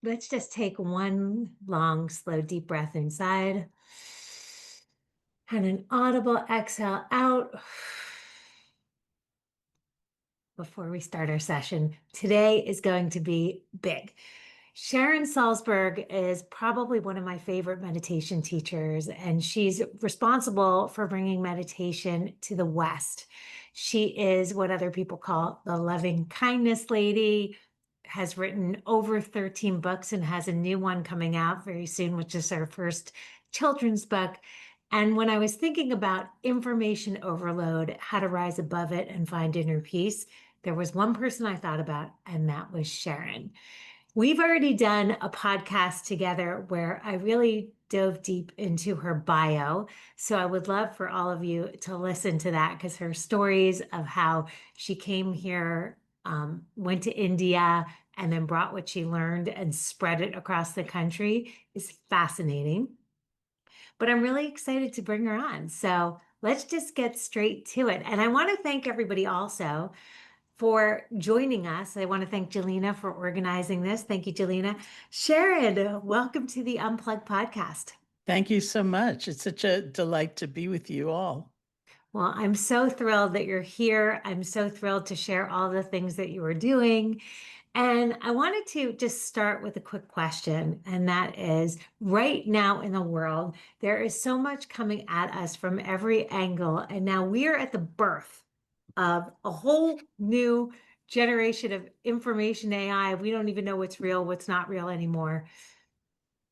Let's just take one long, slow, deep breath inside and an audible exhale out before we start our session. Today is going to be big. Sharon Salzberg is probably one of my favorite meditation teachers, and she's responsible for bringing meditation to the West. She is what other people call the loving kindness lady, has written over 13 books and has a new one coming out very soon, which is her first children's book. And when I was thinking about information overload, how to rise above it and find inner peace, there was one person I thought about, and that was Sharon. We've already done a podcast together where I really dove deep into her bio. So I would love for all of you to listen to that because her stories of how she came here, went to India, and then brought what she learned and spread it across the country is fascinating. But I'm really excited to bring her on. So let's just get straight to it. And I want to thank everybody also for joining us. I want to thank Jelena for organizing this. Thank you, Jelena. Sharon, welcome to the Unplug podcast. Thank you so much. It's such a delight to be with you all. Well, I'm so thrilled that you're here. I'm so thrilled to share all the things that you are doing. And I wanted to just start with a quick question, and that is right now in the world, there is so much coming at us from every angle. And now we are at the birth of a whole new generation of information AI. We don't even know what's real, what's not real anymore.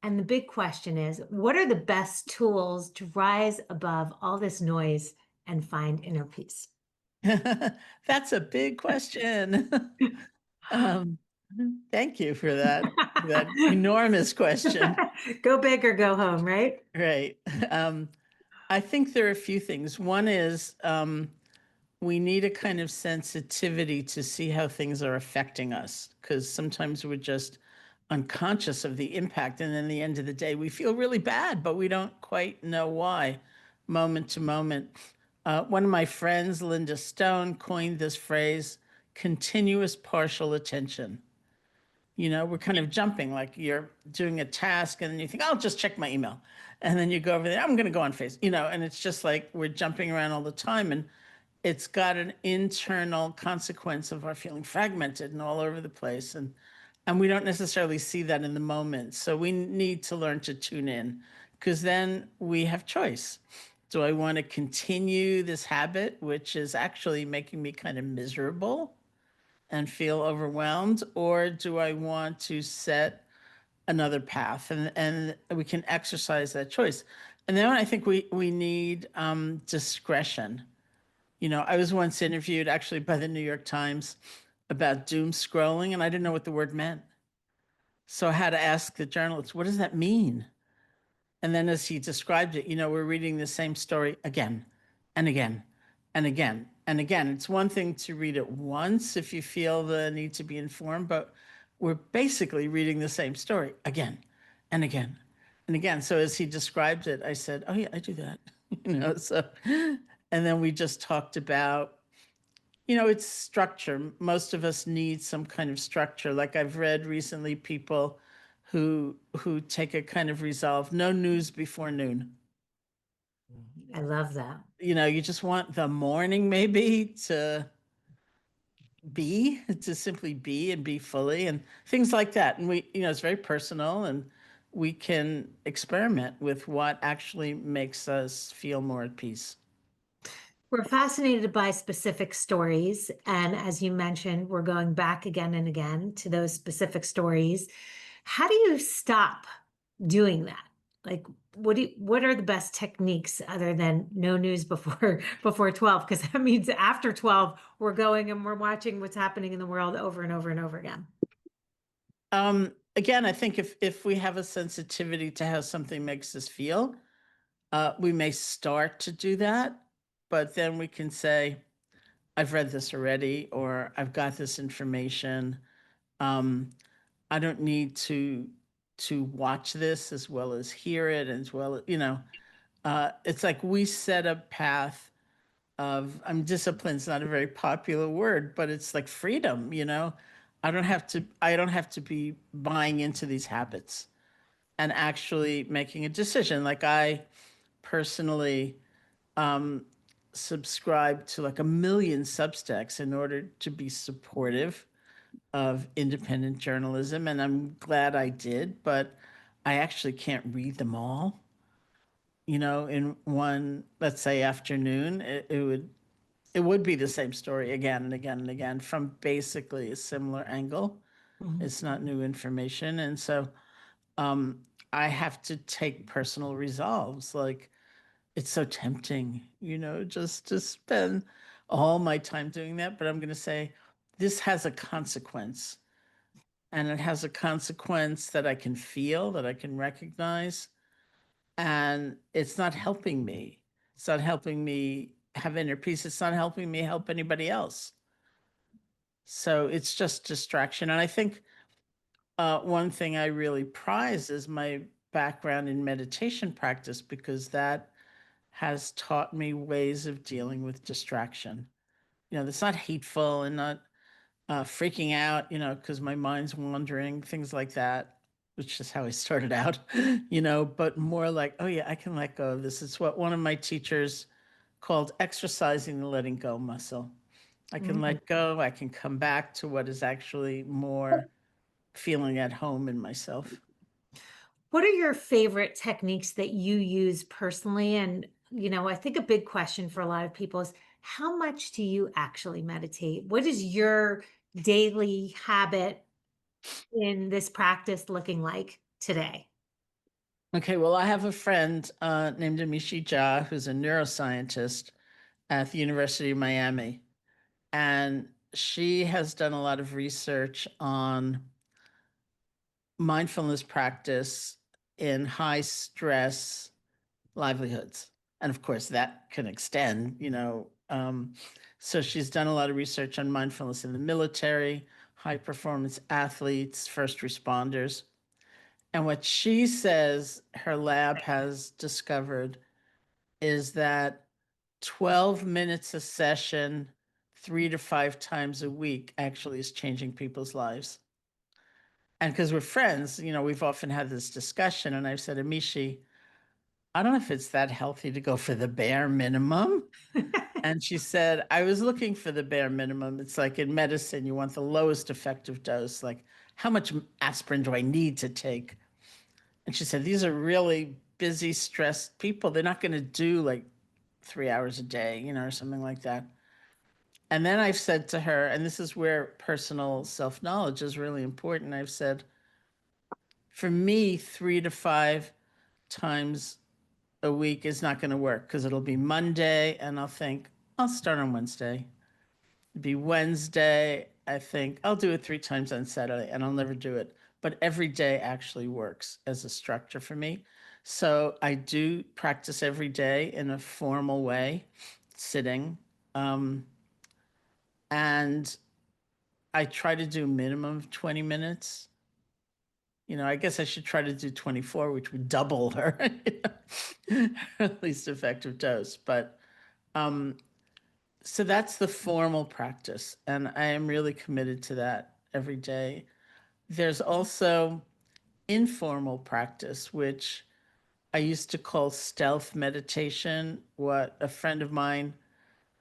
And the big question is, what are the best tools to rise above all this noise and find inner peace? That's a big question. Um, Thank you for that enormous question. Go big or go home, right? Right. Um, I think there are a few things. One is we need a kind of sensitivity to see how things are affecting us, because sometimes we're just unconscious of the impact. And then the end of the day, we feel really bad, but we don't quite know why, moment to moment. One of my friends, Linda Stone, coined this phrase continuous partial attention. We're kind of jumping, like you're doing a task and then you think, I'll just check my email. And then you go over there, I'm going to go on Facebook, and it's just like we're jumping around all the time. And it's got an internal consequence of our feeling fragmented and all over the place. And we don't necessarily see that in the moment. So we need to learn to tune in because then we have choice. Do I want to continue this habit, which is actually making me kind of miserable and feel overwhelmed, or do I want to set another path? And we can exercise that choice. And then I think we need discretion. I was once interviewed actually by the New York Times about doom scrolling, and I didn't know what the word meant. So I had to ask the journalist, what does that mean? And then as he described it, we're reading the same story again and again and again and again. It's one thing to read it once if you feel the need to be informed, but we're basically reading the same story again and again and again. So as he described it, I said, oh yeah, I do that. So and then we just talked about, it's structure. Most of us need some kind of structure. Like I've read recently people who take a kind of resolve, no news before noon. I love that. You just want the morning maybe to simply be and be fully and things like that. And it's very personal and we can experiment with what actually makes us feel more at peace. We're fascinated by specific stories. And as you mentioned, we're going back again and again to those specific stories. How do you stop doing that? Like, what are the best techniques other than no news before before 12? Because that means after 12, we're going and we're watching what's happening in the world over and over and over again. Again, I think if we have a sensitivity to how something makes us feel, we may start to do that, but then we can say, I've read this already, or I've got this information. Um, I don't need to watch this as well as hear it, as well as, it's like we set a path of, discipline's not a very popular word, but it's like freedom. I don't have to be buying into these habits and actually making a decision. Like I personally subscribe to like a million Substacks in order to be supportive of independent journalism, and I'm glad I did, but I actually can't read them all. In one, let's say, afternoon. It would be the same story again and again and again from basically a similar angle. Mhm. It's not new information, and so um, I have to take personal resolves. Like it's so tempting, just to spend all my time doing that. But I'm going to say this has a consequence, and it has a consequence that I can feel, that I can recognize, and it's not helping me. It's not helping me have inner peace. It's not helping me help anybody else. So it's just distraction. And I think one thing I really prize is my background in meditation practice because that has taught me ways of dealing with distraction. That's not hateful and not freaking out, because my mind's wandering, things like that, which is how I started out, but more like, oh yeah, I can let go of this. It's what one of my teachers called exercising the letting go muscle. I can Mm. let go, I can come back to what is actually more feeling at home in myself. What are your favorite techniques that you use personally? And, I think a big question for a lot of people is how much do you actually meditate? What is your daily habit in this practice looking like today? Okay, well, I have a friend named Amishi Jha, who's a neuroscientist at the University of Miami. And she has done a lot of research on mindfulness practice in high stress livelihoods. And of course, that can extend, so she's done a lot of research on mindfulness in the military, high performance athletes, first responders. And what she says her lab has discovered is that 12 minutes a session, 3 to 5 times a week, actually is changing people's lives. And because we're friends, we've often had this discussion. And I've said, Amishi, I don't know if it's that healthy to go for the bare minimum. And she said, I was looking for the bare minimum. It's like in medicine, you want the lowest effective dose. Like, how much aspirin do I need to take? And she said, these are really busy, stressed people. They're not going to do like 3 hours a day, or something like that. And then I've said to her, and this is where personal self knowledge is really important. I've said, for me, 3 to 5 times a week is not going to work because it'll be Monday and I'll think, I'll start on Wednesday. It'll be Wednesday, I think, I'll do it 3 times on Saturday and I'll never do it. But every day actually works as a structure for me. So I do practice every day in a formal way, sitting. Um, and I try to do a minimum of 20 minutes. I guess I should try to do 24, which would double her, her least effective dose. But so that's the formal practice. And I am really committed to that every day. There's also informal practice, which I used to call stealth meditation, what a friend of mine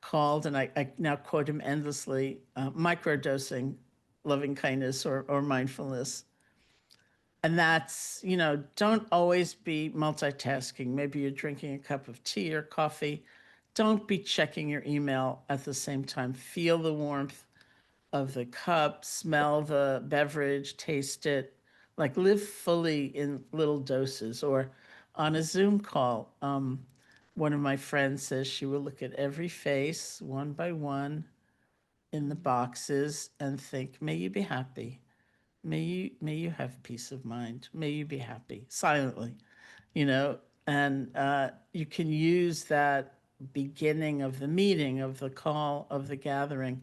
called, and I now quote him endlessly, microdosing loving kindness or mindfulness. And that's, don't always be multitasking. Maybe you're drinking a cup of tea or coffee. Don't be checking your email at the same time. Feel the warmth of the cup, smell the beverage, taste it. Like live fully in little doses. Or on a Zoom call, one of my friends says she will look at every face one by one in the boxes and think, may you be happy. May you have peace of mind. May you be happy silently, you know, and you can use that beginning of the meeting, of the call, of the gathering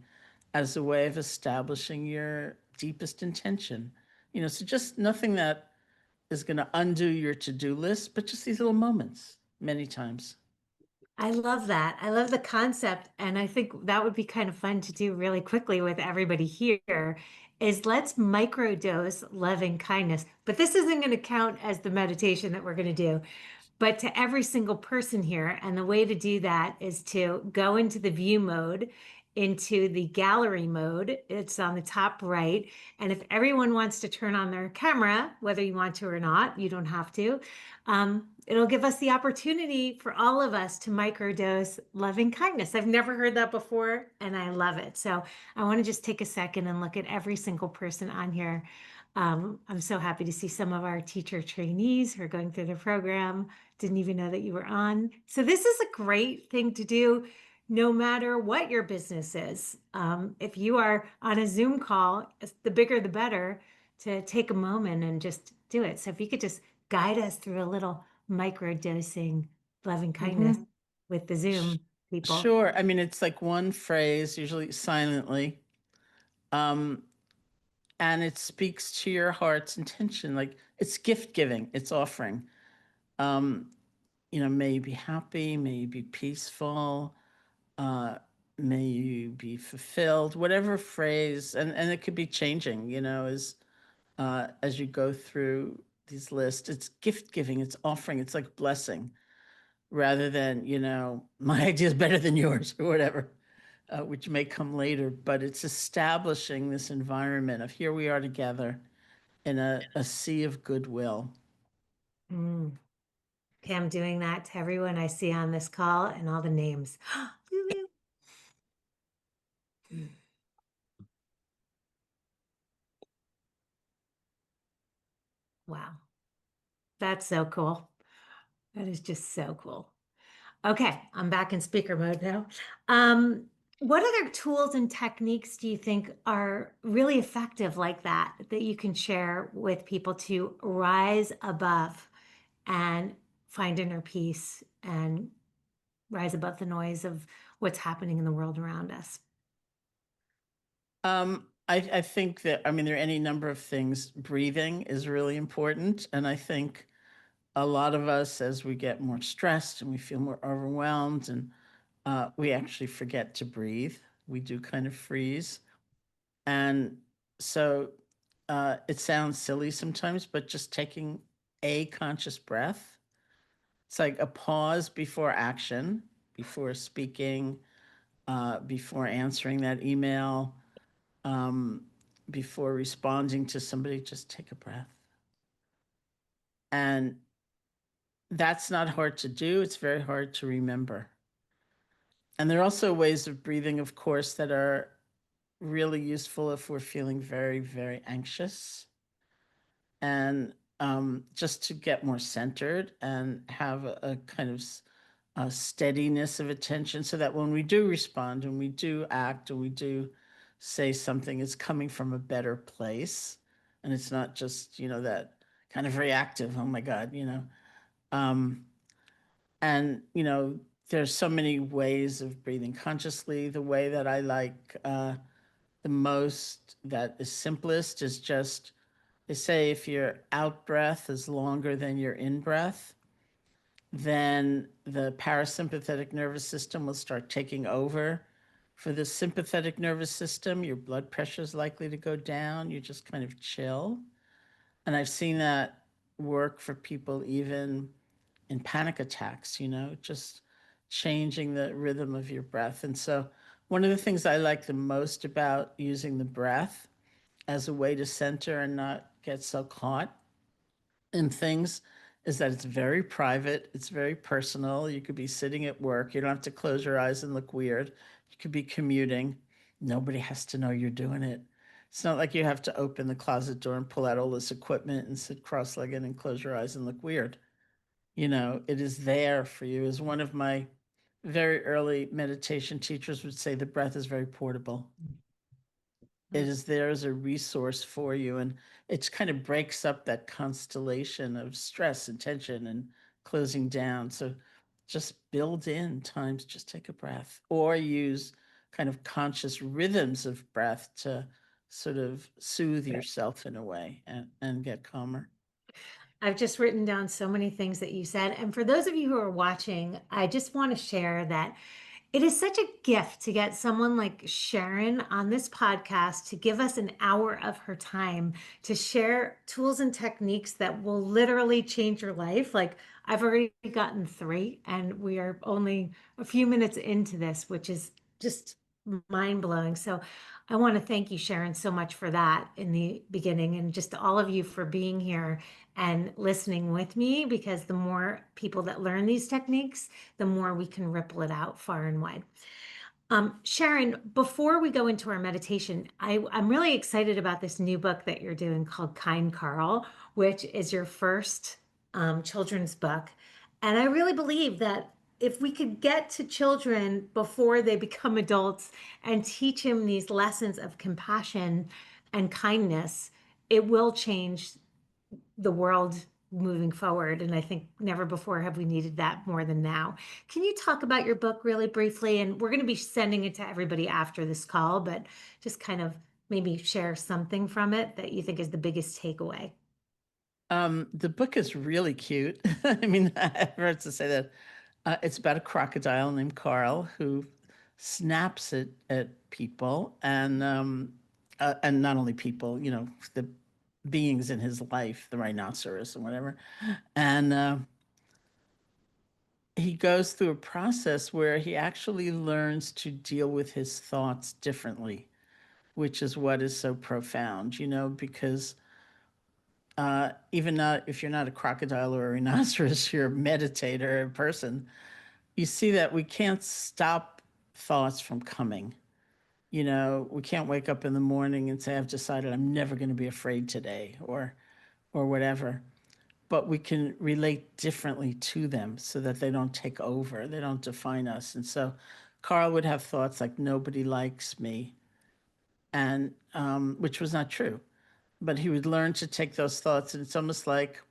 as a way of establishing your deepest intention. So just nothing that is going to undo your to-do list, but just these little moments many times. I love that. I love the concept. And I think that would be kind of fun to do really quickly with everybody here is let's microdose loving kindness. But this isn't going to count as the meditation that we're going to do, but to every single person here. And the way to do that is to go into the view mode, into the gallery mode. It's on the top right. And if everyone wants to turn on their camera, whether you want to or not, you don't have to. It'll give us the opportunity for all of us to microdose loving kindness. I've never heard that before, and I love it. So I want to just take a second and look at every single person on here. I'm so happy to see some of our teacher trainees who are going through the program. Didn't even know that you were on. So this is a great thing to do no matter what your business is. If you are on a Zoom call, the bigger the better, to take a moment and just do it. So if you could just guide us through a little micro dosing loving kindness with the Zoom people. Sure. I mean, it's like one phrase, usually silently. And it speaks to your heart's intention. Like it's gift giving, it's offering. May you be happy, may you be peaceful, may you be fulfilled, whatever phrase, and it could be changing, as you go through these lists. It's gift giving, it's offering, it's like blessing, rather than, my idea is better than yours or whatever, which may come later, but it's establishing this environment of here we are together in a sea of goodwill. Okay, I'm doing that to everyone I see on this call and all the names. Wow. That's so cool. That is just so cool. Okay, I'm back in speaker mode now. What other tools and techniques do you think are really effective like that you can share with people to rise above and find inner peace and rise above the noise of what's happening in the world around us? I think that, there are any number of things. Breathing is really important. And I think a lot of us, as we get more stressed and we feel more overwhelmed, and we actually forget to breathe. We do kind of freeze. And so it sounds silly sometimes, but just taking a conscious breath. It's like a pause before action, before speaking, before answering that email, before responding to somebody. Just take a breath. And that's not hard to do. It's very hard to remember. And there are also ways of breathing, of course, that are really useful if we're feeling very, very anxious. And just to get more centered and have a kind of a steadiness of attention, so that when we do respond, when we do act, and we do say something, it's coming from a better place. And it's not just, that kind of reactive, oh my God, And, there's so many ways of breathing consciously. The way that I like the most, that is simplest, is just, they say if your out breath is longer than your in breath, then the parasympathetic nervous system will start taking over. For the sympathetic nervous system, your blood pressure is likely to go down. You just kind of chill. And I've seen that work for people even in panic attacks, just changing the rhythm of your breath. And so one of the things I like the most about using the breath as a way to center and not get so caught in things is that it's very private, it's very personal. You could be sitting at work, you don't have to close your eyes and look weird. You could be commuting. Nobody has to know you're doing it. It's not like you have to open the closet door and pull out all this equipment and sit cross-legged and close your eyes and look weird. It is there for you. As one of my very early meditation teachers would say, the breath is very portable. It is there as a resource for you. And it kind of breaks up that constellation of stress and tension and closing down. So just build in times, just take a breath, or use kind of conscious rhythms of breath to sort of soothe yourself in a way and get calmer. I've just written down so many things that you said. And for those of you who are watching, I just want to share that It is such a gift to get someone like Sharon on this podcast to give us an hour of her time to share tools and techniques that will literally change your life. Like, I've already gotten three, and we are only a few minutes into this, which is just mind blowing. So, I want to thank you, Sharon, so much for that in the beginning, and just all of you for being here and listening with me, because the more people that learn these techniques, the more we can ripple it out far and wide. Sharon, before we go into our meditation, I'm really excited about this new book that you're doing called Kind Carl, which is your first children's book. And I really believe that if we could get to children before they become adults and teach them these lessons of compassion and kindness, it will change the world moving forward. And I think never before have we needed that more than now. Can you talk about your book really briefly? And we're going to be sending it to everybody after this call, but just kind of maybe share something from it that you think is the biggest takeaway. The book is really cute. I mean, I heard to say that it's about a crocodile named Carl who snaps at people and not only people, the beings in his life, the rhinoceros and whatever. And he goes through a process where he actually learns to deal with his thoughts differently, which is what is so profound, because even not if you're not a crocodile or a rhinoceros, you're a meditator, a person, you see that we can't stop thoughts from coming. We can't wake up in the morning and say, I've decided I'm never going to be afraid today or whatever. But we can relate differently to them so that they don't take over, they don't define us. And so Carl would have thoughts like nobody likes me, and which was not true. But he would learn to take those thoughts, and it's almost like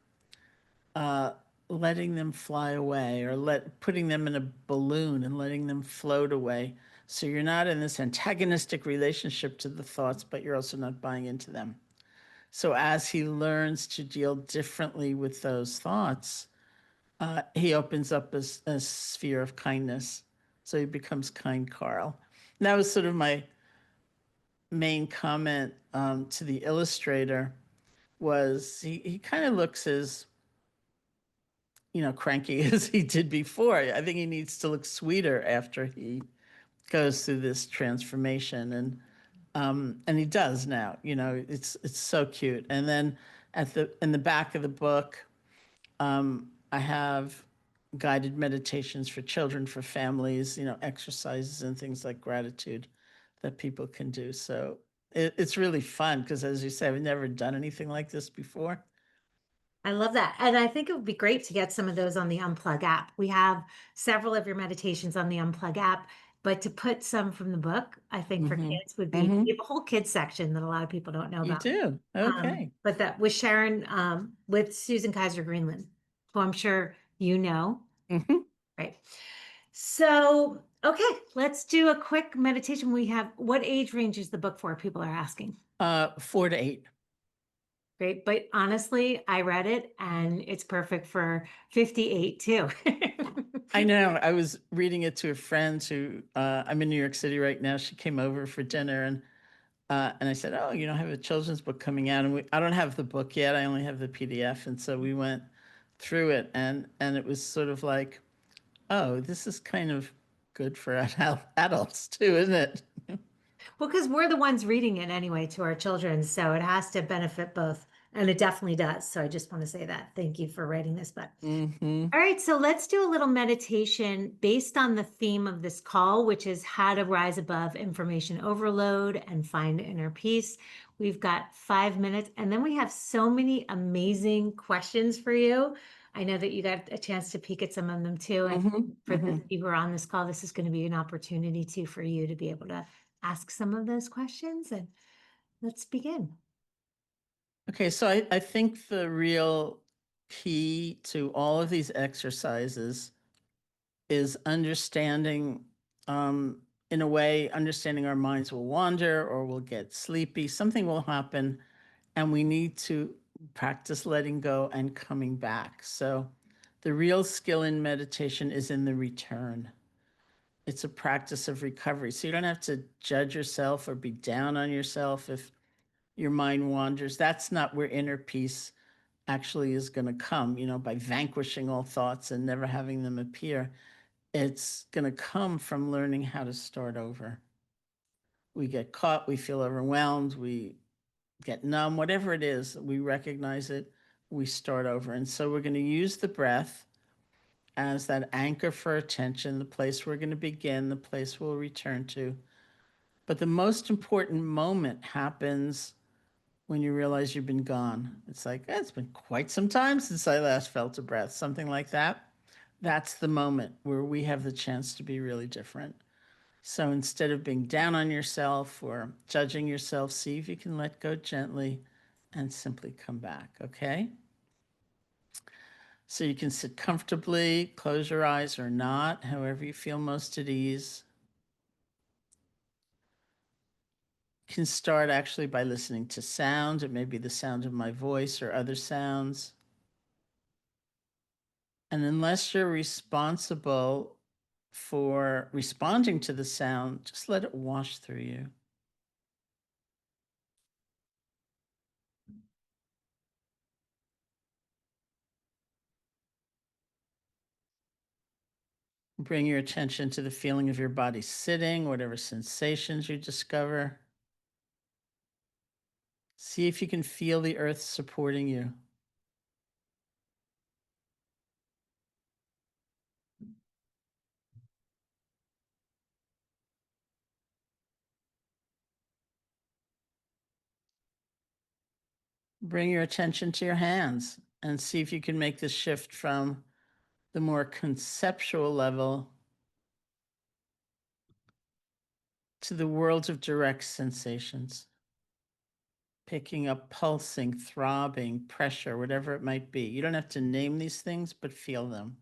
uh, letting them fly away, or putting them in a balloon and letting them float away. So you're not in this antagonistic relationship to the thoughts, but you're also not buying into them. So as he learns to deal differently with those thoughts, he opens up a sphere of kindness. So he becomes kind Carl. And that was sort of my main comment to the illustrator, was he kind of looks as cranky as he did before. I think he needs to look sweeter after he goes through this transformation, and he does now. It's so cute. And then in the back of the book, I have guided meditations for children, for families, exercises and things like gratitude that people can do. So it's really fun because, as you say, I've never done anything like this before. I love that. And I think it would be great to get some of those on the Unplug app. We have several of your meditations on the Unplug app, but to put some from the book, I think for Mm-hmm. kids would be, Mm-hmm. we have a whole kids section that a lot of people don't know You about. do? Okay. But that with Sharon, with Susan Kaiser Greenland, who I'm sure you know, Mm-hmm. right? So, okay, let's do a quick meditation. We have, what age range is the book for? People are asking. 4 to 8. Great. But honestly, I read it and it's perfect for 58 too. I know. I was reading it to a friend who I'm in New York City right now. She came over for dinner, and I said, "Oh, I have a children's book coming out, and I don't have the book yet. I only have the PDF." And so we went through it, and it was sort of like, "Oh, this is kind of good for adults too, isn't it?" Well, because we're the ones reading it anyway to our children, so it has to benefit both. And it definitely does. So I just want to say that. Thank you for writing this book. Mm-hmm. All right, so let's do a little meditation based on the theme of this call, which is how to rise above information overload and find inner peace. We've got 5 minutes, and then we have so many amazing questions for you. I know that you got a chance to peek at some of them too. And Mm-hmm. for those Mm-hmm. of you who are on this call, this is going to be an opportunity too for you to be able to ask some of those questions. And let's begin. Okay, so I think the real key to all of these exercises is understanding, in a way, understanding our minds will wander or we'll get sleepy. Something will happen, and we need to practice letting go and coming back. So the real skill in meditation is in the return. It's a practice of recovery. So you don't have to judge yourself or be down on yourself if your mind wanders. That's not where inner peace actually is going to come, by vanquishing all thoughts and never having them appear. It's going to come from learning how to start over. We get caught, we feel overwhelmed, we get numb, whatever it is, we recognize it, we start over. And so we're going to use the breath as that anchor for attention, the place we're going to begin, the place we'll return to. But the most important moment happens when you realize you've been gone. It's like, it's been quite some time since I last felt a breath, something like that. That's the moment where we have the chance to be really different. So instead of being down on yourself or judging yourself, see if you can let go gently and simply come back, okay? So you can sit comfortably, close your eyes or not, however you feel most at ease. You can start actually by listening to sound. It may be the sound of my voice or other sounds. And unless you're responsible for responding to the sound, just let it wash through you. Bring your attention to the feeling of your body sitting, whatever sensations you discover. See if you can feel the earth supporting you. Bring your attention to your hands and see if you can make the shift from the more conceptual level to the world of direct sensations. Picking up pulsing, throbbing, pressure, whatever it might be. You don't have to name these things, but feel them.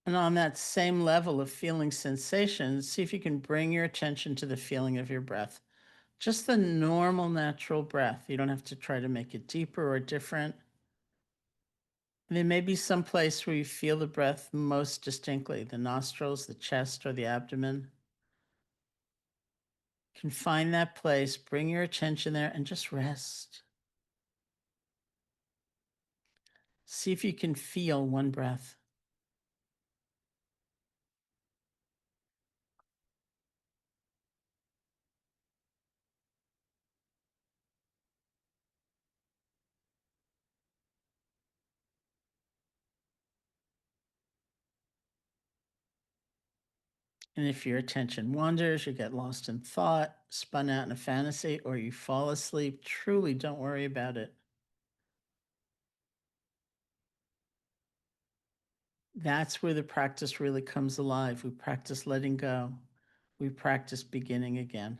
And on that same level of feeling sensations, see if you can bring your attention to the feeling of your breath. Just the normal, natural breath. You don't have to try to make it deeper or different. There may be some place where you feel the breath most distinctly, the nostrils, the chest, or the abdomen. You can find that place, bring your attention there, and just rest. See if you can feel one breath. And if your attention wanders, you get lost in thought, spun out in a fantasy, or you fall asleep, truly don't worry about it. That's where the practice really comes alive. We practice letting go. We practice beginning again.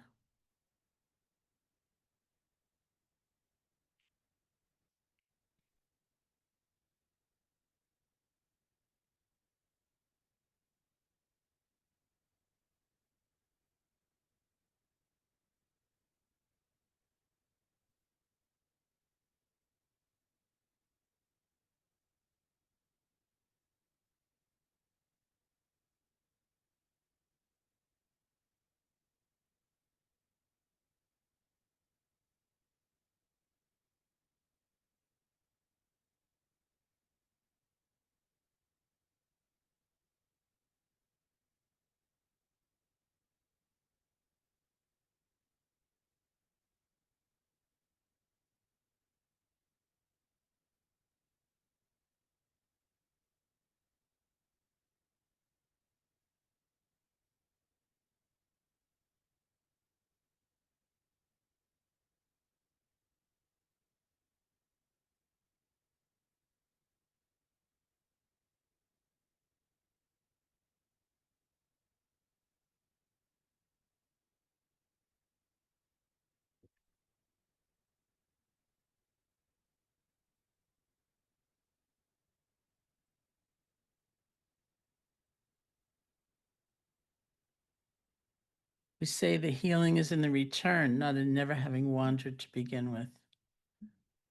We say the healing is in the return, not in never having wandered to begin with.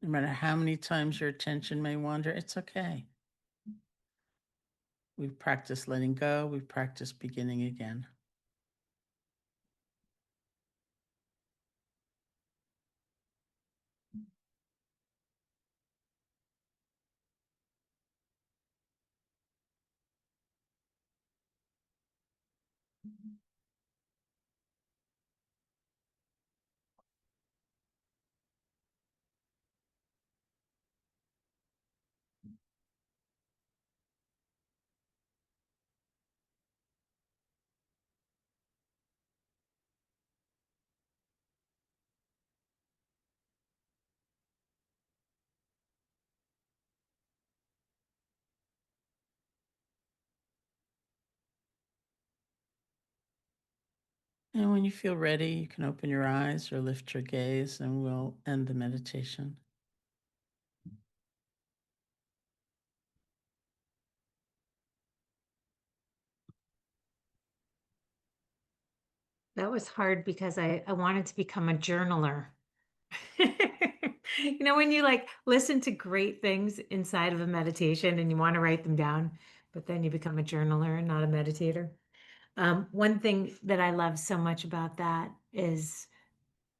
No matter how many times your attention may wander, it's okay. We've practiced letting go, we've practiced beginning again. And when you feel ready, you can open your eyes or lift your gaze, and we'll end the meditation. That was hard because I wanted to become a journaler. You know, when you like listen to great things inside of a meditation and you want to write them down, but then you become a journaler and not a meditator. One thing that I love so much about that is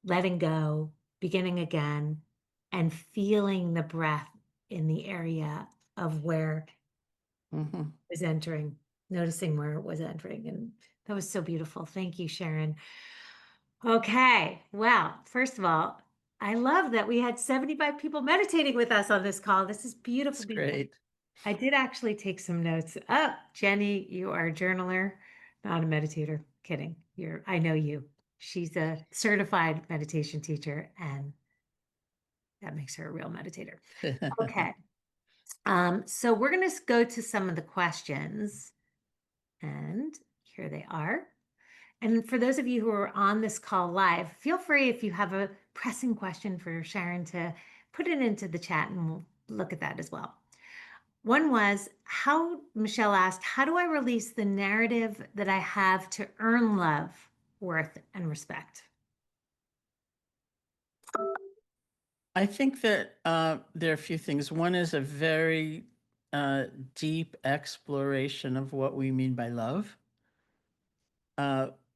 letting go, beginning again, and feeling the breath in the area of where Mm-hmm. it was entering, noticing where it was entering. And that was so beautiful. Thank you, Sharon. Okay. Well, first of all, I love that we had 75 people meditating with us on this call. This is beautiful, It's beautiful. great. I did actually take some notes. Oh, Jenny, you are a journaler, not a meditator. Kidding. I know you. She's a certified meditation teacher, and that makes her a real meditator. Okay. So we're going to go to some of the questions, and here they are. And for those of you who are on this call live, feel free if you have a pressing question for Sharon to put it into the chat and we'll look at that as well. One was Michelle asked, how do I release the narrative that I have to earn love, worth, and respect? I think that there are a few things. One is a very deep exploration of what we mean by love,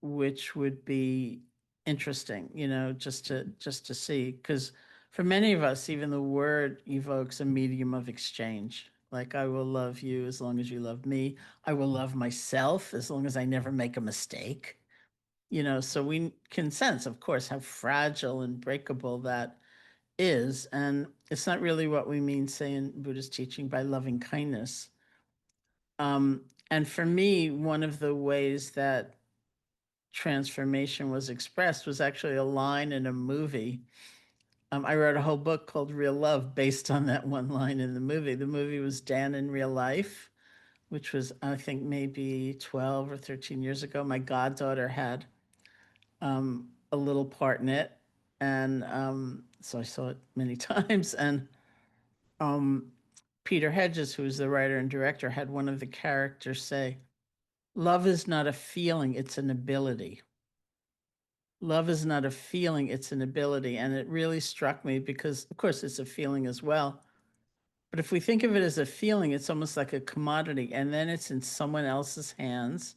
which would be interesting, just to see. Because for many of us, even the word evokes a medium of exchange. Like, I will love you as long as you love me. I will love myself as long as I never make a mistake. So we can sense, of course, how fragile and breakable that is. And it's not really what we mean, say, in Buddhist teaching by loving kindness. And for me, one of the ways that transformation was expressed was actually a line in a movie. I wrote a whole book called Real Love based on that one line in the movie. The movie was Dan in Real Life, which was, I think, maybe 12 or 13 years ago. My goddaughter had a little part in it. And so I saw it many times. And Peter Hedges, who's the writer and director, had one of the characters say, love is not a feeling, it's an ability. Love is not a feeling, it's an ability. And it really struck me because, of course, it's a feeling as well. But if we think of it as a feeling, it's almost like a commodity. And then it's in someone else's hands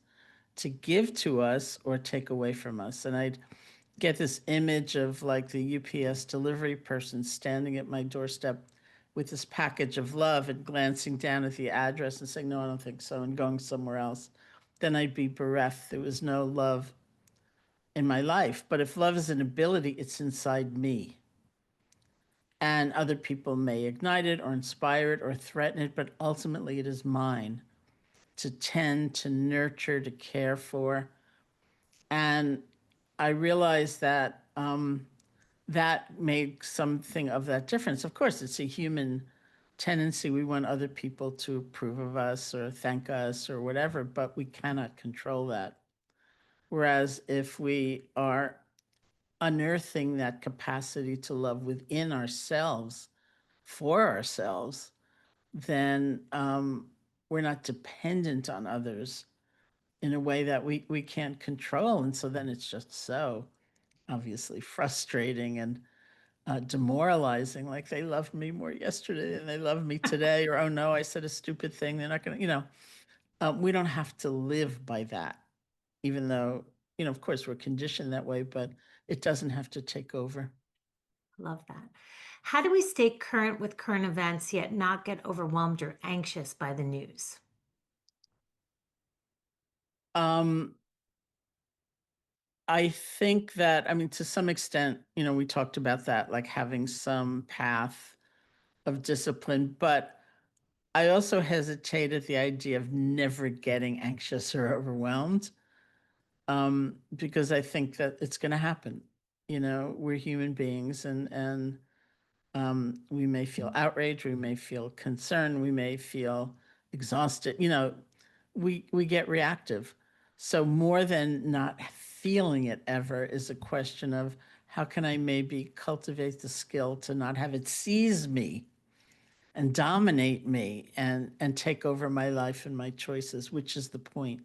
to give to us or take away from us. And I'd get this image of like the UPS delivery person standing at my doorstep with this package of love and glancing down at the address and saying, no, I don't think so, and going somewhere else. Then I'd be bereft. There was no love in my life. But if love is an ability, it's inside me. And other people may ignite it or inspire it or threaten it, but ultimately it is mine to tend, to nurture, to care for. And I realized that that makes something of that difference. Of course, it's a human tendency. We want other people to approve of us or thank us or whatever, but we cannot control that. Whereas if we are unearthing that capacity to love within ourselves, for ourselves, then we're not dependent on others in a way that we can't control. And so then it's just so obviously frustrating and demoralizing. Like they loved me more yesterday than they love me today, or oh no, I said a stupid thing. They're not going to, we don't have to live by that, even though, of course we're conditioned that way, but it doesn't have to take over. Love that. How do we stay current with current events yet not get overwhelmed or anxious by the news? Um, I think that, I mean, to some extent, we talked about that, like having some path of discipline, but I also hesitate at the idea of never getting anxious or overwhelmed, because I think that it's going to happen. We're human beings, and we may feel outraged, we may feel concerned, we may feel exhausted. We get reactive. So more than not feeling it ever is a question of how can I maybe cultivate the skill to not have it seize me and dominate me and take over my life and my choices, which is the point.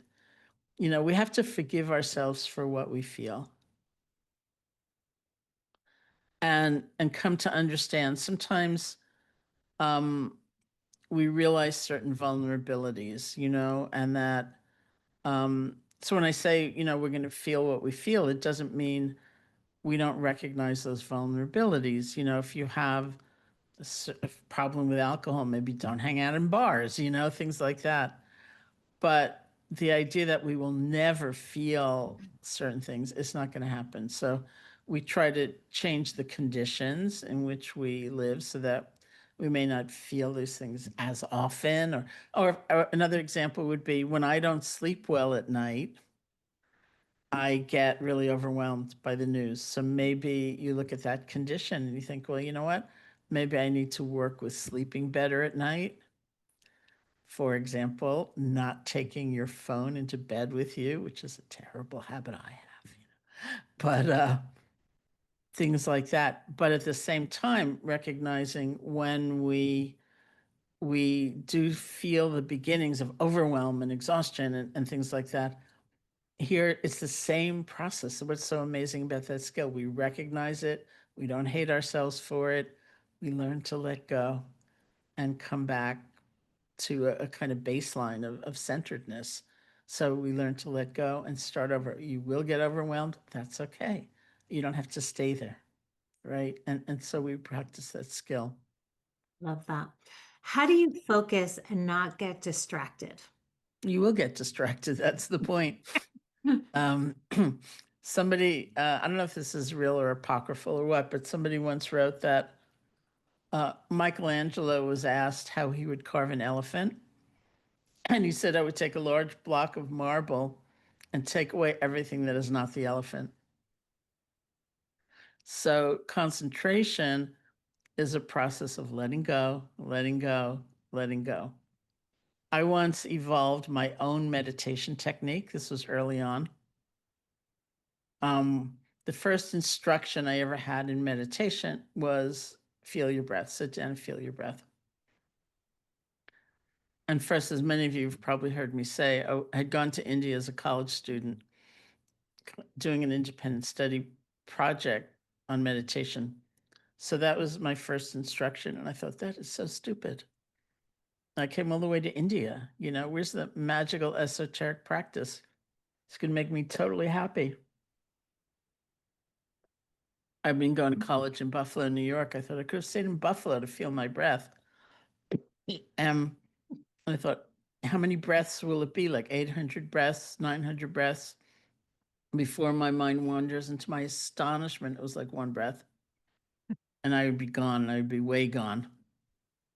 We have to forgive ourselves for what we feel and come to understand sometimes um, we realize certain vulnerabilities, and that so when I say, we're going to feel what we feel, it doesn't mean we don't recognize those vulnerabilities. If you have a problem with alcohol, maybe don't hang out in bars, things like that. But the idea that we will never feel certain things is not going to happen. So we try to change the conditions in which we live so that we may not feel these things as often. Or another example would be when I don't sleep well at night, I get really overwhelmed by the news. So maybe you look at that condition and you think, well, you know what? Maybe I need to work with sleeping better at night. For example, not taking your phone into bed with you, which is a terrible habit I have, but things like that. But at the same time, recognizing when we do feel the beginnings of overwhelm and exhaustion and things like that. Here, it's the same process. So what's so amazing about that skill? We recognize it. We don't hate ourselves for it. We learn to let go and come back to a kind of baseline of centeredness. So we learn to let go and start over. You will get overwhelmed. That's okay. You don't have to stay there, right? And so we practice that skill. Love that. How do you focus and not get distracted? You will get distracted. That's the point. Um, somebody, I don't know if this is real or apocryphal or what, but somebody once wrote that Michelangelo was asked how he would carve an elephant. And he said, I would take a large block of marble and take away everything that is not the elephant. So concentration is a process of letting go, letting go, letting go. I once evolved my own meditation technique. This was early on. The first instruction I ever had in meditation was feel your breath, sit down and feel your breath. And first, as many of you have probably heard me say, I had gone to India as a college student doing an independent study project on meditation. So that was my first instruction. And I thought, that is so stupid. I came all the way to India. Where's the magical esoteric practice? It's going to make me totally happy. I've been going to college in Buffalo, New York. I thought I could have stayed in Buffalo to feel my breath. And I thought, how many breaths will it be? Like 800 breaths, 900 breaths before my mind wanders. And to my astonishment, it was like one breath. And I would be gone. I would be way gone.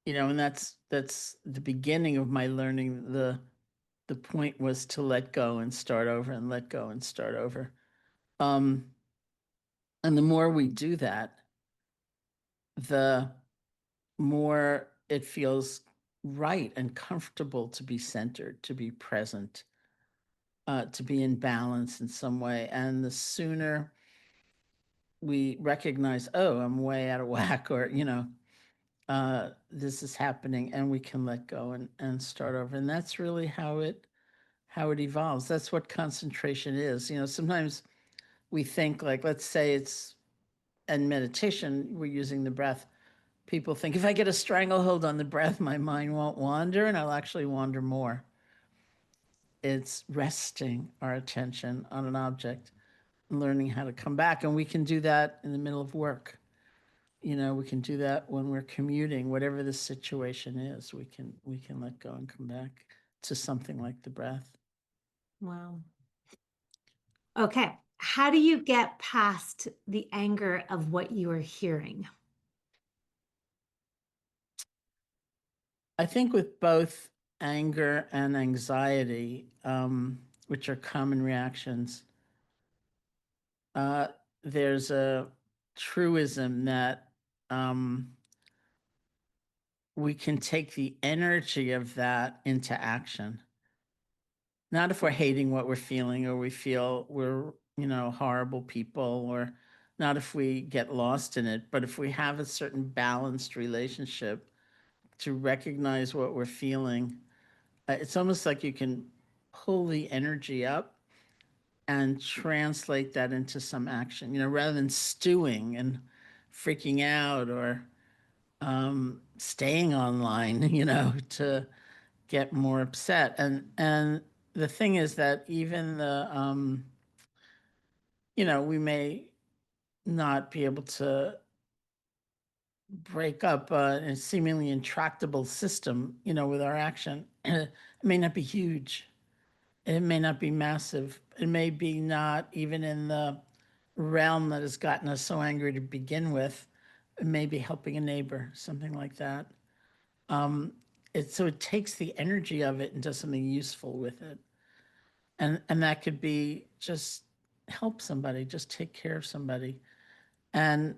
And that's the beginning of my learning. The point was to let go and start over and let go and start over. And the more we do that, the more it feels right and comfortable to be centered, to be present, to be in balance in some way. And the sooner we recognize, oh, I'm way out of whack, or, this is happening, and we can let go and start over. And that's really how it how it evolves. That's what concentration is. Sometimes we think, like, let's say it's in meditation, we're using the breath. People think if I get a stranglehold on the breath, my mind won't wander and I'll actually wander more. It's resting our attention on an object, learning how to come back. And we can do that in the middle of work. We can do that when we're commuting, whatever the situation is, we can let go and come back to something like the breath. Wow. Okay. How do you get past the anger of what you are hearing? I think with both anger and anxiety, which are common reactions, there's a truism that we can take the energy of that into action. Not if we're hating what we're feeling or we feel we're, horrible people, or not if we get lost in it, but if we have a certain balanced relationship to recognize what we're feeling, it's almost like you can pull the energy up and translate that into some action, rather than stewing and freaking out or staying online, to get more upset. And the thing is that even we may not be able to break up a seemingly intractable system, with our action. It may not be huge. It may not be massive. It may be not even in the realm that has gotten us so angry to begin with. It may be helping a neighbor, something like that. So it takes the energy of it and does something useful with it. And that could be just help somebody, just take care of somebody. And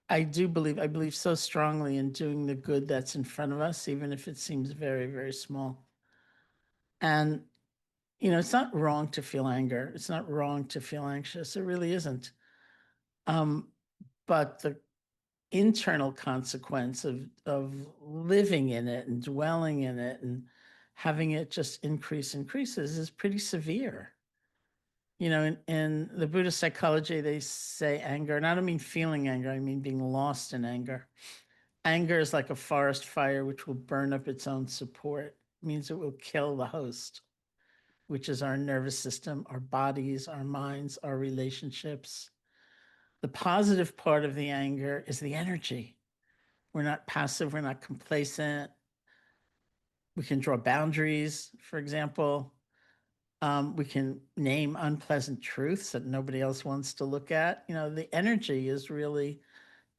I believe so strongly in doing the good that's in front of us, even if it seems very, very small. And, it's not wrong to feel anger. It's not wrong to feel anxious. It really isn't. But the internal consequence of living in it and dwelling in it and having it just increases is pretty severe. In the Buddhist psychology, they say anger, and I don't mean feeling anger, I mean being lost in anger. Anger is like a forest fire which will burn up its own support. It means it will kill the host, which is our nervous system, our bodies, our minds, our relationships. The positive part of the anger is the energy. We're not passive, we're not complacent. We can draw boundaries, for example. We can name unpleasant truths that nobody else wants to look at. The energy is really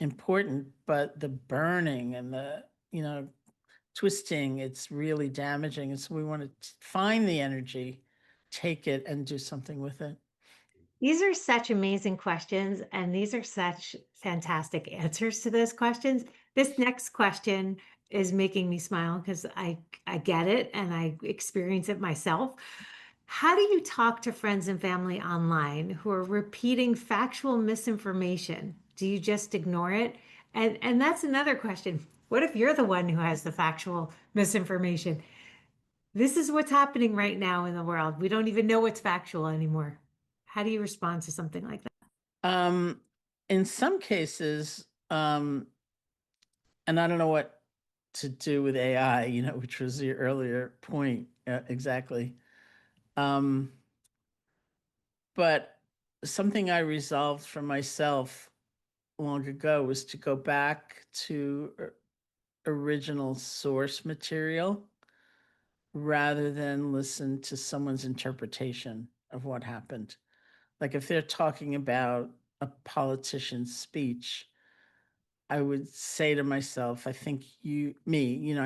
important, but the burning and the, twisting, it's really damaging. And so we want to find the energy, take it, and do something with it. These are such amazing questions, and these are such fantastic answers to those questions. This next question is making me smile because I get it and I experience it myself. How do you talk to friends and family online who are repeating factual misinformation? Do you just ignore it? And that's another question. What if you're the one who has the factual misinformation? This is what's happening right now in the world. We don't even know what's factual anymore. How do you respond to something like that? In some cases, and I don't know what to do with AI, which was your earlier point, exactly. But something I resolved for myself long ago was to go back to original source material rather than listen to someone's interpretation of what happened. Like if they're talking about a politician's speech, I would say to myself, I think I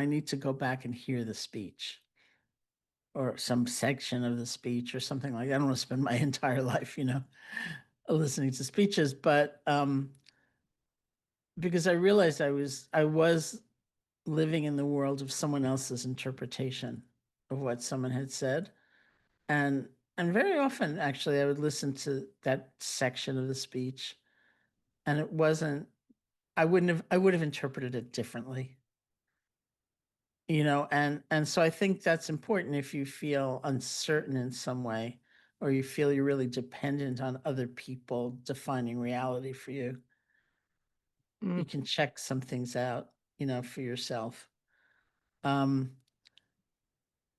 need to go back and hear the speech or some section of the speech or something like that. I don't want to spend my entire life, listening to speeches, but because I realized I was living in the world of someone else's interpretation of what someone had said. And very often actually I would listen to that section of the speech and it wasn't I would have interpreted it differently. and so I think that's important if you feel uncertain in some way, or you feel you're really dependent on other people defining reality for you. You Mm. can check some things out, for yourself. Um,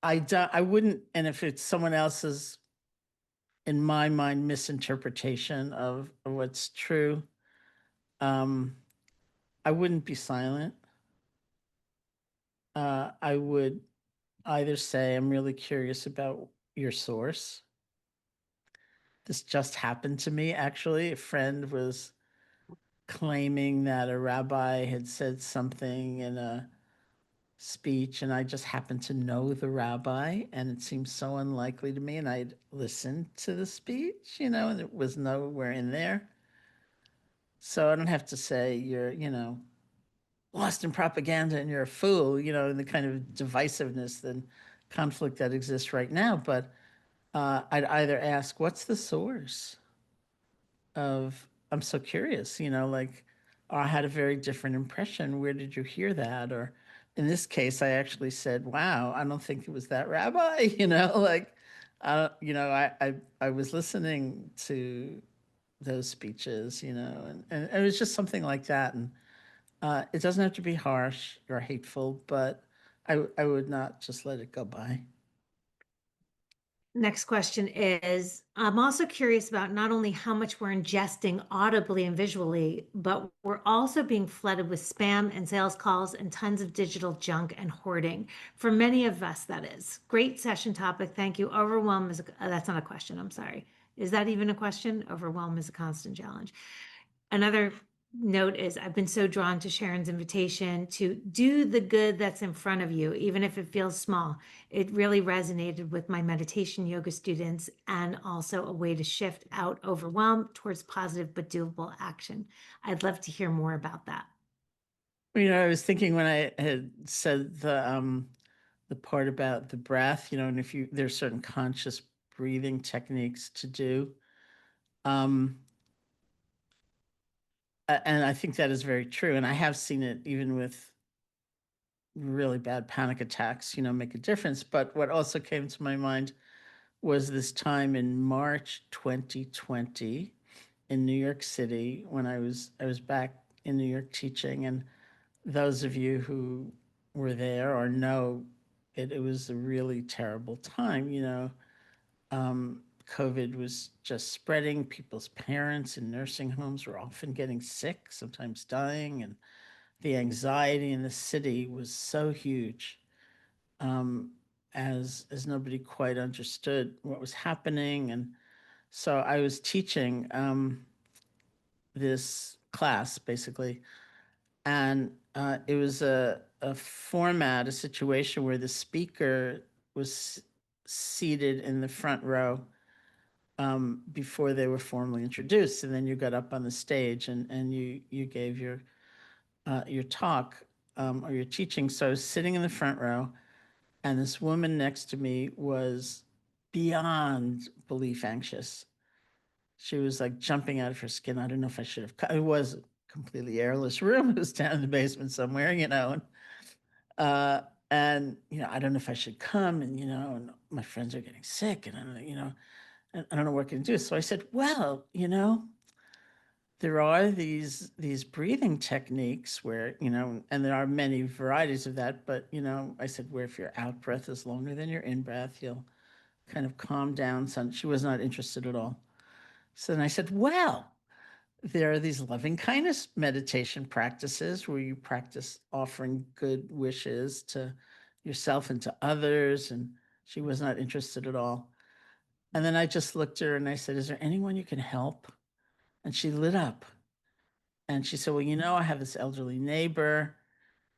I wouldn't, and if it's someone else's, in my mind, misinterpretation of what's true, um, I wouldn't be silent. I would either say, I'm really curious about your source. This just happened to me, actually. A friend was claiming that a rabbi had said something in a speech, and I just happened to know the rabbi, and it seemed so unlikely to me. And I'd listened to the speech, and it was nowhere in there. So I don't have to say you're, lost in propaganda and you're a fool, and the kind of divisiveness and conflict that exists right now. But I'd either ask, what's the source of, I'm so curious, like, I had a very different impression. Where did you hear that? Or in this case, I actually said, wow, I don't think it was that rabbi, like, I was listening to those speeches, and it was just something like that. And it doesn't have to be harsh or hateful, but I would not just let it go by. Next question is, I'm also curious about not only how much we're ingesting audibly and visually, but we're also being flooded with spam and sales calls and tons of digital junk and hoarding. For many of us, that is. Great session topic. Thank you. Overwhelm is, that's not a question. I'm sorry. Is that even a question? Overwhelm is a constant challenge. Another note is I've been so drawn to Sharon's invitation to do the good that's in front of you, even if it feels small. It really resonated with my meditation yoga students, and also a way to shift out overwhelm towards positive but doable action. I'd love to hear more about that. I was thinking when I had said the part about the breath, and if there's certain conscious breathing techniques to do. Um, and I think that is very true. And I have seen it even with really bad panic attacks, make a difference. But what also came to my mind was this time in March 2020 in New York City when I was back in New York teaching. And those of you who were there or know it was a really terrible time. COVID was just spreading. People's parents in nursing homes were often getting sick, sometimes dying, and the anxiety in the city was so huge, um, as nobody quite understood what was happening. And so I was teaching this class basically, and it was a format, a situation where the speaker was seated in the front row before they were formally introduced, and then you got up on the stage and you gave your talk or your teaching. So I was sitting in the front row, and this woman next to me was beyond belief anxious. She was like jumping out of her skin. I don't know if I should have. It was a completely airless room. It was down in the basement somewhere, uh, and I don't know if I should come, and my friends are getting sick, and I don't know what I can do. So I said, well, there are these breathing techniques where, and there are many varieties of that, but I said, where if your out breath is longer than your in breath, you'll kind of calm down. So she was not interested at all. So then I said, well, there are these loving kindness meditation practices where you practice offering good wishes to yourself and to others. And she was not interested at all. And then I just looked at her and I said, is there anyone you can help? And she lit up. And she said, well, I have this elderly neighbor,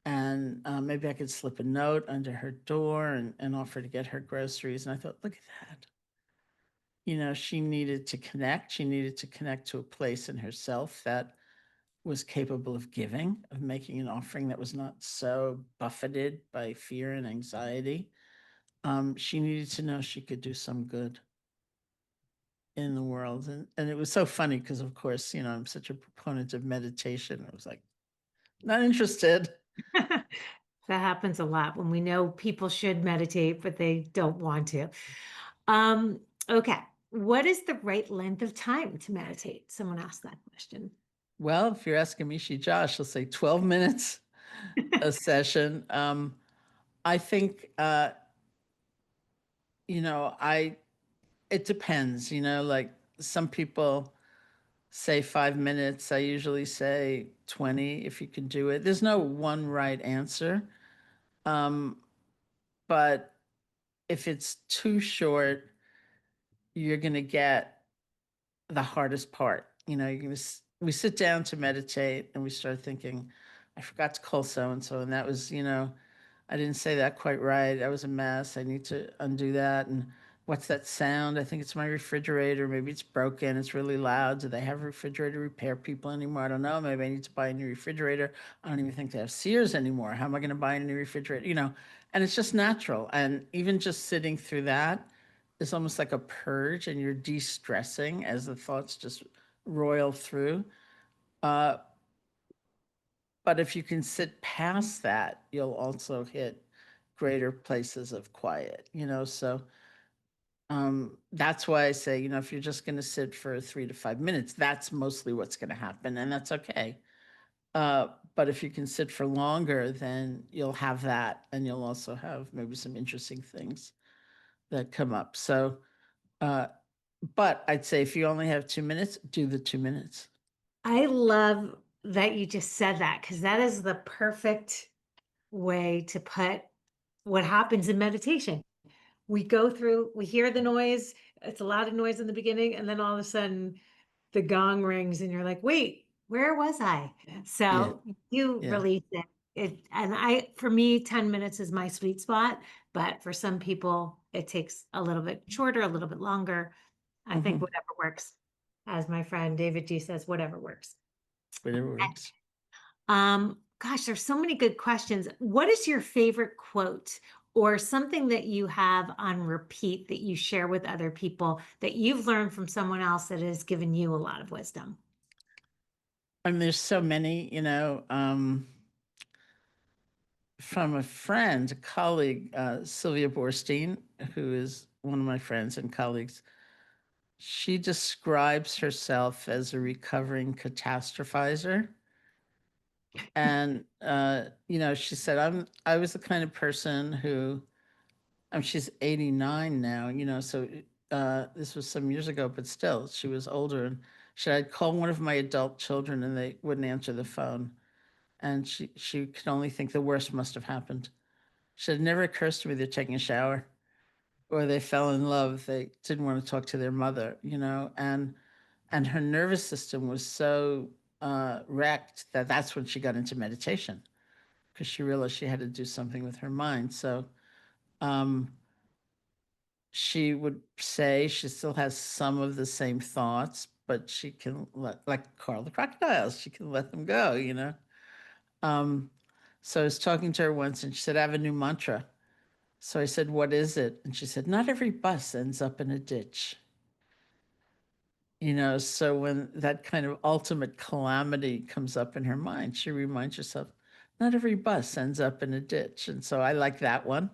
and maybe I could slip a note under her door and offer to get her groceries. And I thought, look at that. She needed to connect. She needed to connect to a place in herself that was capable of giving, of making an offering that was not so buffeted by fear and anxiety. She needed to know she could do some good in the world. And it was so funny because, of course, I'm such a proponent of meditation. I was like, not interested. That happens a lot when we know people should meditate, but they don't want to. Okay. What is the right length of time to meditate? Someone asked that question. Well, if you're asking me, Josh, she'll say 12 minutes a session. I think, it depends, like some people say 5 minutes. I usually say 20 if you can do it. There's no one right answer. But if it's too short, you're going to get the hardest part. We sit down to meditate and we start thinking, I forgot to call so and so. And that was, I didn't say that quite right. That was a mess. I need to undo that. And what's that sound? I think it's my refrigerator. Maybe it's broken. It's really loud. Do they have refrigerator repair people anymore? I don't know. Maybe I need to buy a new refrigerator. I don't even think they have Sears anymore. How am I going to buy a new refrigerator? And it's just natural. And even just sitting through that is almost like a purge, and you're de-stressing as the thoughts just roil through. But if you can sit past that, you'll also hit greater places of quiet, so that's why I say, if you're just going to sit for 3 to 5 minutes, that's mostly what's going to happen, and that's okay. But if you can sit for longer, then you'll have that, and you'll also have maybe some interesting things that come up. So, but I'd say if you only have 2 minutes, do the 2 minutes. I love that you just said that because that is the perfect way to put what happens in meditation. We go through, we hear the noise. It's a lot of noise in the beginning, and then all of a sudden the gong rings and you're like, wait, where was I? So you Yeah. release it. And for me, 10 minutes is my sweet spot, but for some people it takes a little bit shorter, a little bit longer. I think Mhm. whatever works. As my friend David G says, whatever works. Whatever works. Gosh, there's so many good questions. What is your favorite quote or something that you have on repeat that you share with other people that you've learned from someone else that has given you a lot of wisdom? I mean, there's so many, from a friend, a colleague, Sylvia Borstein, who is one of my friends and colleagues. She describes herself as a recovering catastrophizer. And, she said, I was the kind of person who, she's 89 now, so this was some years ago, but still, she was older. And I'd call one of my adult children and they wouldn't answer the phone. And she could only think the worst must have happened. She said, it never occurs to me they're taking a shower or they fell in love. They didn't want to talk to their mother, and her nervous system was so wrecked that that's when she got into meditation because she realized she had to do something with her mind. So she would say she still has some of the same thoughts, but she can like Carl the crocodiles, she can let them go. So I was talking to her once and she said, I have a new mantra. So I said, what is it? And she said, not every bus ends up in a ditch. So when that kind of ultimate calamity comes up in her mind, she reminds herself, not every bus ends up in a ditch. And so I like that one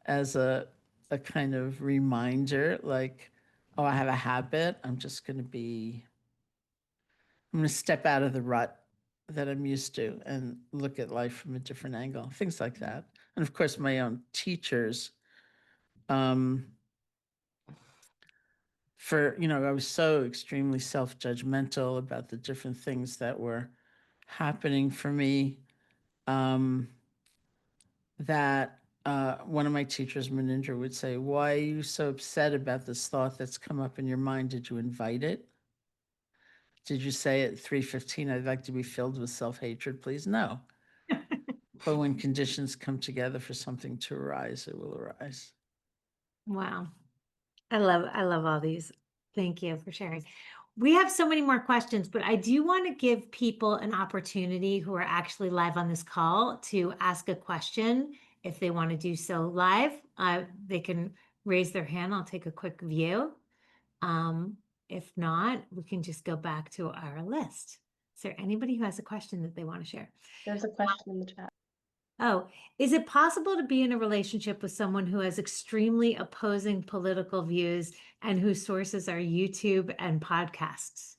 as a kind of reminder, like, oh, I have a habit. I'm going to step out of the rut that I'm used to and look at life from a different angle, things like that. And of course, my own teachers, um, I was so extremely self-judgmental about the different things that were happening for me, that one of my teachers, Maninder, would say, why are you so upset about this thought that's come up in your mind? Did you invite it? Did you say at 3:15, I'd like to be filled with self-hatred, please? No. But when conditions come together for something to arise, it will arise. Wow. I love all these. Thank you for sharing. We have so many more questions, but I do want to give people an opportunity who are actually live on this call to ask a question. If they want to do so live, they can raise their hand. I'll take a quick view. If not, we can just go back to our list. Is there anybody who has a question that they want to share? There's a question in the chat. Oh, is it possible to be in a relationship with someone who has extremely opposing political views and whose sources are YouTube and podcasts?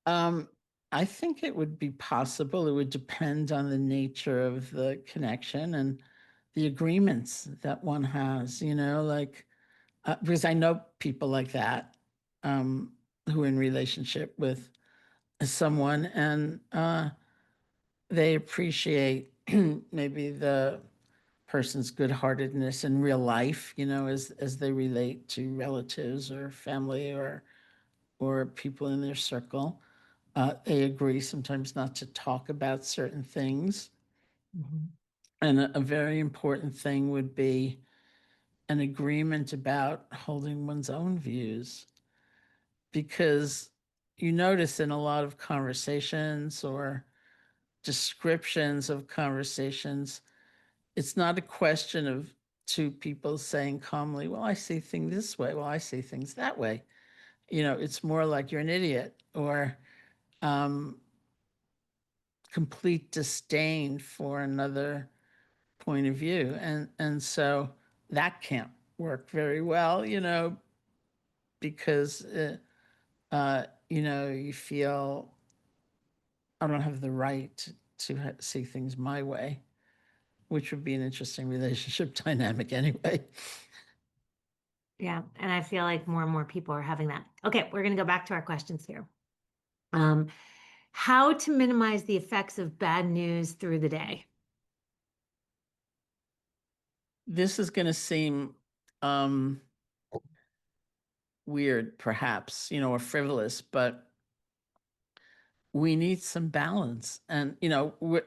Um, I think it would be possible. It would depend on the nature of the connection and the agreements that one has, like, because I know people like that, who are in relationship with someone, and they appreciate maybe the person's good-heartedness in real life, as they relate to relatives or family or people in their circle. They agree sometimes not to talk about certain things. Mhm. And a very important thing would be an agreement about holding one's own views. Because you notice in a lot of conversations or descriptions of conversations, it's not a question of two people saying calmly, well, I see things this way. Well, I see things that way. It's more like you're an idiot or um, complete disdain for another point of view. And so that can't work very well, because, you feel I don't have the right to see things my way, which would be an interesting relationship dynamic anyway. Yeah, and I feel like more and more people are having that. Okay, we're going to go back to our questions here. Um, how to minimize the effects of bad news through the day? This is going to seem um, weird, perhaps, or frivolous, but we need some balance. And,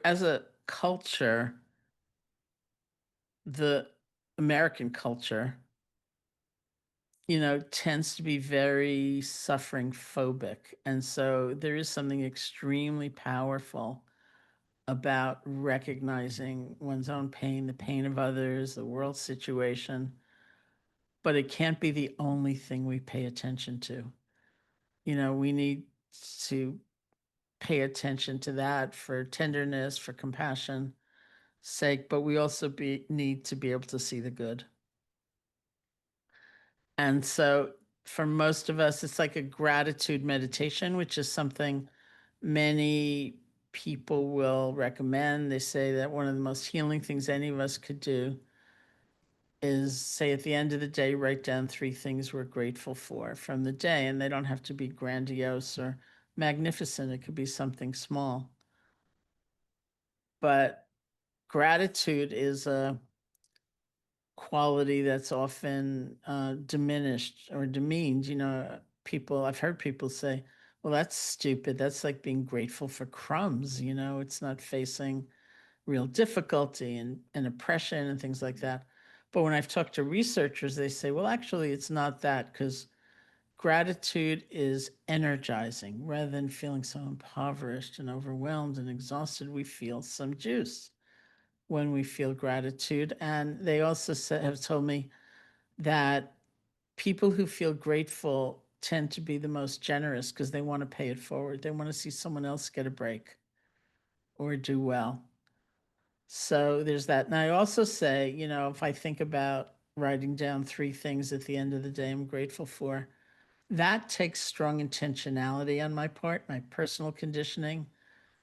as a culture, the American culture, tends to be very suffering phobic. And so there is something extremely powerful about recognizing one's own pain, the pain of others, the world situation. But it can't be the only thing we pay attention to. We need to pay attention to that for tenderness, for compassion sake, but we also need to be able to see the good. And so for most of us, it's like a gratitude meditation, which is something many people will recommend. They say that one of the most healing things any of us could do is say at the end of the day, write down 3 things we're grateful for from the day. And they don't have to be grandiose or magnificent, it could be something small. But gratitude is a quality that's often diminished or demeaned. I've heard people say, well, that's stupid. That's like being grateful for crumbs. It's not facing real difficulty and oppression and things like that. But when I've talked to researchers, they say, well, actually, it's not that, because gratitude is energizing. Rather than feeling so impoverished and overwhelmed and exhausted, we feel some juice when we feel gratitude. And they also have told me that people who feel grateful tend to be the most generous because they want to pay it forward. They want to see someone else get a break or do well. So there's that. And I also say, if I think about writing down 3 things at the end of the day I'm grateful for, that takes strong intentionality on my part, my personal conditioning,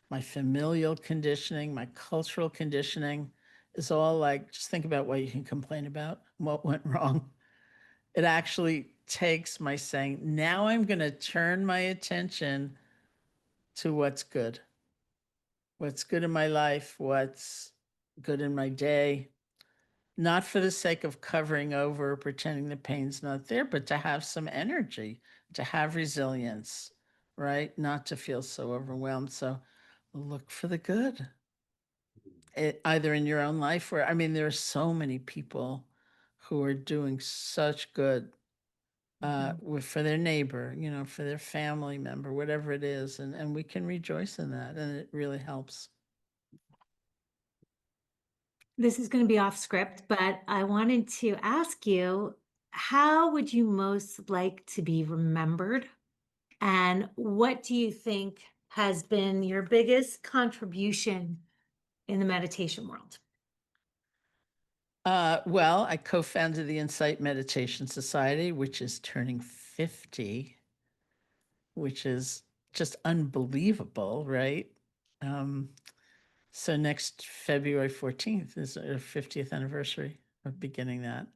my familial conditioning, my cultural conditioning is all like, just think about what you can complain about, what went wrong. It actually takes my saying, now I'm going to turn my attention to what's good in my life, what's good in my day, not for the sake of covering over or pretending the pain's not there, but to have some energy, to have resilience, right? Not to feel so overwhelmed. So look for the good, either in your own life or, I mean, there are so many people who are doing such good Mhm. for their neighbor, for their family member, whatever it is. And we can rejoice in that. And it really helps. This is going to be off script, but I wanted to ask you, how would you most like to be remembered? And what do you think has been your biggest contribution in the meditation world? Well, I co-founded the Insight Meditation Society, which is turning 50, which is just unbelievable, right? Um, so next February 14th is our 50th anniversary of beginning that.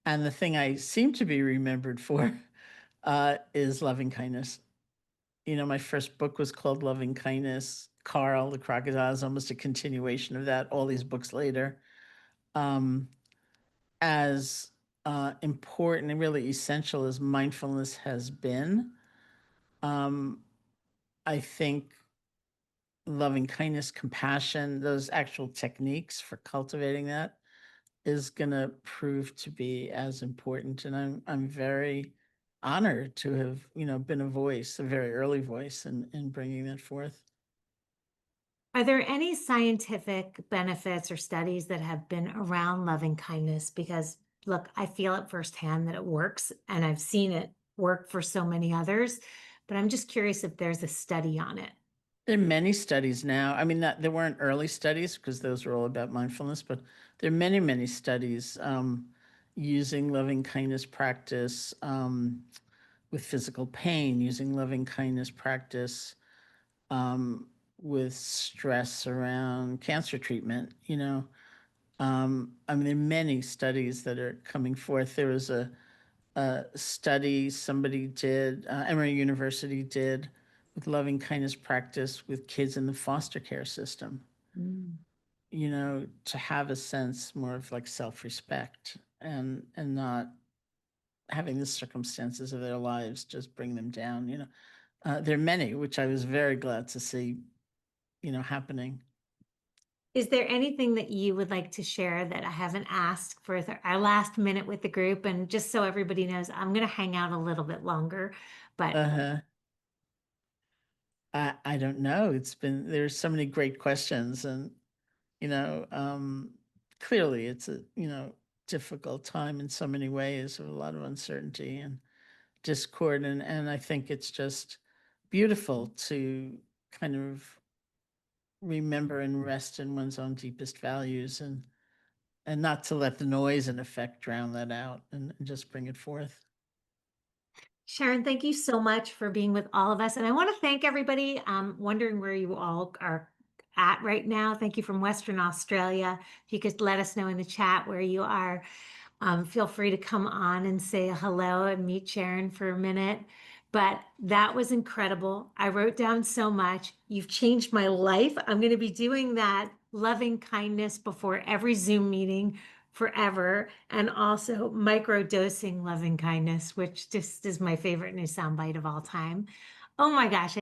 And the thing I seem to be remembered for is loving kindness. My first book was called Loving Kindness. Carl, the Crocodile is almost a continuation of that, all these books later. Um, as important and really essential as mindfulness has been, um, I think loving kindness, compassion, those actual techniques for cultivating that is going to prove to be as important. And I'm very honored to have, been a voice, a very early voice in bringing that forth. Are there any scientific benefits or studies that have been around loving kindness? Because look, I feel it firsthand that it works, and I've seen it work for so many others, but I'm just curious if there's a study on it. There are many studies now. I mean, there weren't early studies because those were all about mindfulness, but there are many, many studies using loving kindness practice with physical pain, using loving kindness practice um, with stress around cancer treatment. I mean, there are many studies that are coming forth. There was a study somebody did, Emory University did, with loving kindness practice with kids in the foster care system, Mm. to have a sense more of like self-respect and not having the circumstances of their lives just bring them down. There are many, which I was very glad to see, happening. Is there anything that you would like to share that I haven't asked for our last minute with the group? And just so everybody knows, I'm going to hang out a little bit longer, but Uh-huh. I don't know. There's so many great questions and, you know, um, clearly it's a, difficult time in so many ways with a lot of uncertainty and discord. And I think it's just beautiful to kind of remember and rest in one's own deepest values and not to let the noise and effect drown that out and just bring it forth. Sharon, thank you so much for being with all of us. And I want to thank everybody. Wondering where you all are at right now. Thank you from Western Australia. If you could let us know in the chat where you are. Feel free to come on and say hello and meet Sharon for a minute. But that was incredible. I wrote down so much. You've changed my life. I'm going to be doing that loving kindness before every Zoom meeting forever, and also micro dosing loving kindness, which just is my favorite new soundbite of all time. Oh my gosh.